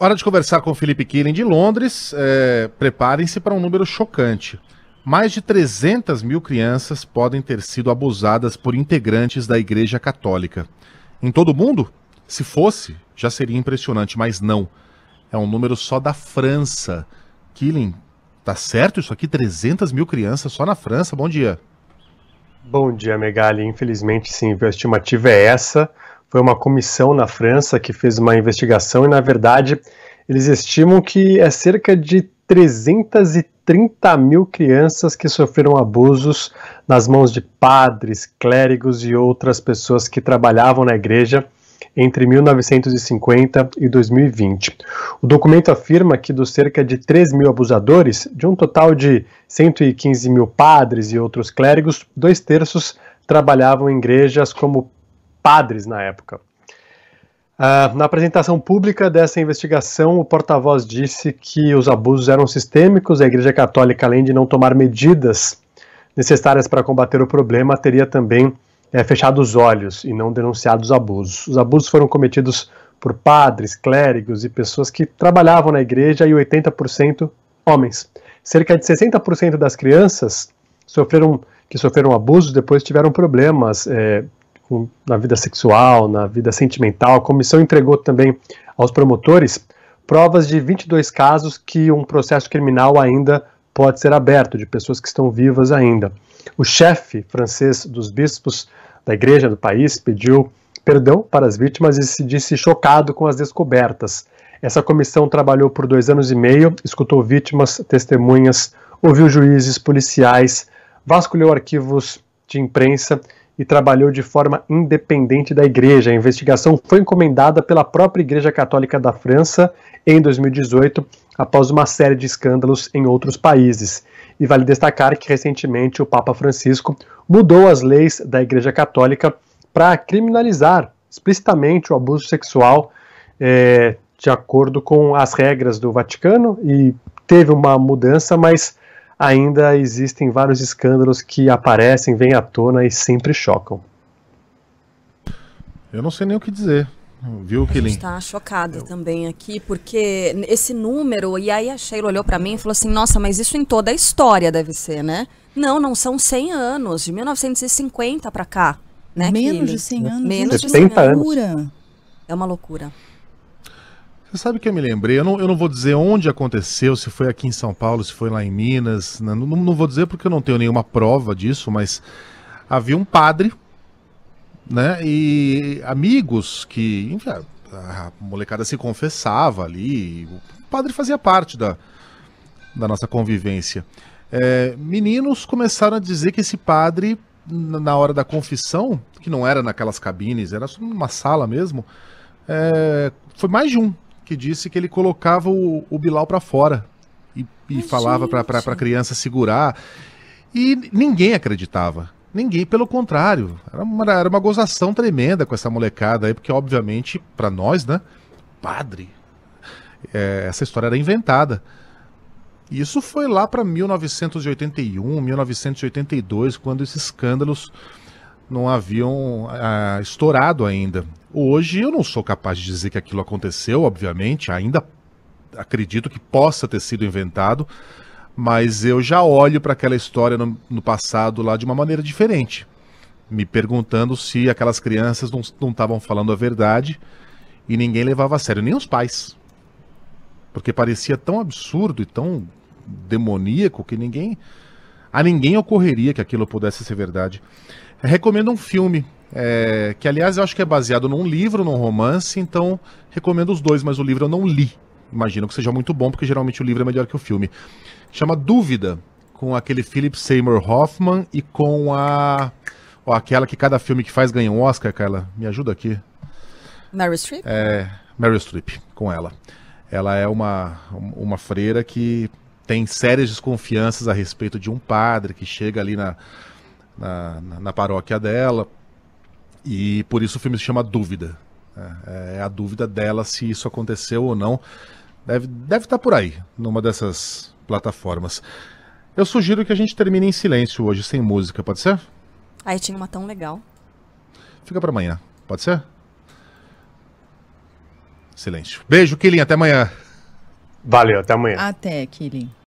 Hora de conversar com o Felipe Killing de Londres. Preparem-se para um número chocante. Mais de 300 mil crianças podem ter sido abusadas por integrantes da Igreja Católica. Em todo o mundo? Se fosse, já seria impressionante, mas não. É um número só da França. Killing, tá certo isso aqui? 300 mil crianças só na França? Bom dia. Bom dia, Megali. Infelizmente, sim, a estimativa é essa. Foi uma comissão na França que fez uma investigação e, na verdade, eles estimam que é cerca de 330 mil crianças que sofreram abusos nas mãos de padres, clérigos e outras pessoas que trabalhavam na igreja entre 1950 e 2020. O documento afirma que dos cerca de 3 mil abusadores, de um total de 115 mil padres e outros clérigos, 2/3 trabalhavam em igrejas como padres na época. Na apresentação pública dessa investigação, o porta-voz disse que os abusos eram sistêmicos. A Igreja Católica, além de não tomar medidas necessárias para combater o problema, teria também fechado os olhos e não denunciado os abusos. Os abusos foram cometidos por padres, clérigos e pessoas que trabalhavam na igreja, e 80% homens. Cerca de 60% das crianças que sofreram abusos depois tiveram problemas na vida sexual, na vida sentimental. A comissão entregou também aos promotores provas de 22 casos que um processo criminal ainda pode ser aberto, de pessoas que estão vivas ainda. O chefe francês dos bispos da igreja do país pediu perdão para as vítimas e se disse chocado com as descobertas. Essa comissão trabalhou por 2 anos e meio, escutou vítimas, testemunhas, ouviu juízes, policiais, vasculhou arquivos de imprensa e trabalhou de forma independente da igreja. A investigação foi encomendada pela própria Igreja Católica da França em 2018, após uma série de escândalos em outros países. E vale destacar que recentemente o Papa Francisco mudou as leis da Igreja Católica para criminalizar explicitamente o abuso sexual de acordo com as regras do Vaticano, e teve uma mudança, mas ainda existem vários escândalos que aparecem, vêm à tona e sempre chocam. Eu não sei nem o que dizer, viu, Killing? A gente tá chocada também aqui, porque esse número, e aí a Sheila olhou pra mim e falou assim, nossa, mas isso em toda a história deve ser, né? Não são 100 anos, de 1950 pra cá, né, Menos de 100 anos. Menos de 70 100 anos. anos. É uma loucura. Você sabe que eu me lembrei, eu não vou dizer onde aconteceu, se foi aqui em São Paulo, se foi lá em Minas, não vou dizer porque eu não tenho nenhuma prova disso, mas havia um padre, né, e amigos que, enfim, a molecada se confessava ali, o padre fazia parte da nossa convivência. Meninos começaram a dizer que esse padre, na hora da confissão, que não era naquelas cabines, era só numa sala mesmo, foi mais de um que disse que ele colocava o Bilal para fora e falava para a criança segurar, e ninguém acreditava. Ninguém, pelo contrário, era uma gozação tremenda com essa molecada aí, porque obviamente, para nós, né, padre, essa história era inventada. E isso foi lá para 1981, 1982, quando esses escândalos não haviam estourado ainda. Hoje eu não sou capaz de dizer que aquilo aconteceu, obviamente, ainda acredito que possa ter sido inventado, mas eu já olho para aquela história no passado lá de uma maneira diferente, me perguntando se aquelas crianças não estavam falando a verdade e ninguém levava a sério, nem os pais, porque parecia tão absurdo e tão demoníaco que a ninguém ocorreria que aquilo pudesse ser verdade. Recomendo um filme, que aliás eu acho que é baseado num livro, num romance, então recomendo os dois, mas o livro eu não li. Imagino que seja muito bom, porque geralmente o livro é melhor que o filme. Chama Dúvida, com aquele Philip Seymour Hoffman e com aquela que cada filme que faz ganha um Oscar, Carla. Me ajuda aqui. Meryl Streep? Meryl Streep, com ela. Ela é uma freira que tem sérias desconfianças a respeito de um padre que chega ali na paróquia dela, e por isso o filme se chama Dúvida. É a dúvida dela se isso aconteceu ou não. Deve estar por aí, numa dessas plataformas. Eu sugiro que a gente termine em silêncio hoje, sem música, pode ser? Aí tinha uma tão legal. Fica para amanhã, pode ser? Silêncio. Beijo, Killing, até amanhã. Valeu, até amanhã. Até, Killing.